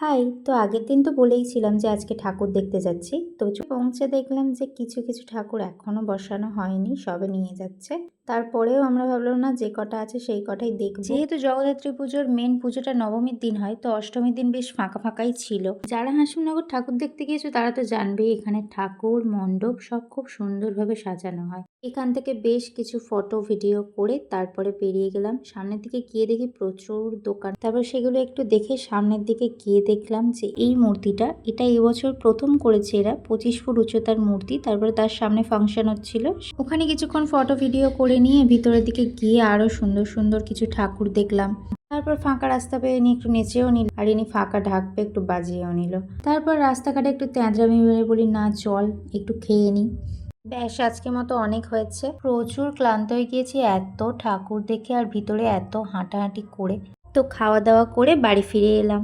High! তো আগের দিন তো বলেইছিলাম যে আজকে ঠাকুর দেখতে যাচ্ছি। তো পৌঁছে দেখলাম যে কিছু, কিছু ঠাকুর এখনো বসানো হয়নি, সবে নিয়ে যাচ্ছে। তারপরেও আমরা ভাবলাম না যে কটা আছে সেই কটাই দেখব। যেহেতু জগদ্ধাত্রী পুজোর মেন পুজোটা নবমীর দিন হয়, তো অষ্টমীর দিন বেশ ফাঁকা ফাঁকাই ছিল। যারা হাসিমনগর ঠাকুর দেখতে গিয়েছো তারা তো জানবেই এখানে ঠাকুর, মণ্ডপ সব খুব সুন্দরভাবে সাজানো হয়। এখান থেকে বেশ কিছু ফটো ভিডিও করে তারপরে বেরিয়ে গেলাম। সামনের দিকে গিয়ে দেখি প্রচুর দোকান। তারপর সেগুলো একটু দেখে সামনের দিকে গিয়ে দেখলাম যে এই মূর্তিটা, এটা এবছর প্রথম করেছে এরা, 25 ফুট উচ্চতার মূর্তি। তারপরে তার সামনে ফাংশন হচ্ছিল, ওখানে কিছুক্ষণ ফটো ভিডিও করে নিয়ে ভিতরের দিকে গিয়ে আরো সুন্দর সুন্দর কিছু ঠাকুর দেখলাম। তারপর ফাঁকা রাস্তা পেয়ে ইনি একটু নেচেও নিল, আর ইনি ফাঁকা ঢাকবে একটু বাজিয়েও নিল। তারপর রাস্তাঘাটে একটু তেঁদরামি মেরে বলি না চল একটু খেয়ে নি। ব্যাস আজকের মতো অনেক হয়েছে, প্রচুর ক্লান্ত হয়ে গিয়েছি এত ঠাকুর দেখে আর ভিতরে এত হাঁটাহাঁটি করে। তো খাওয়া দাওয়া করে বাড়ি ফিরে এলাম।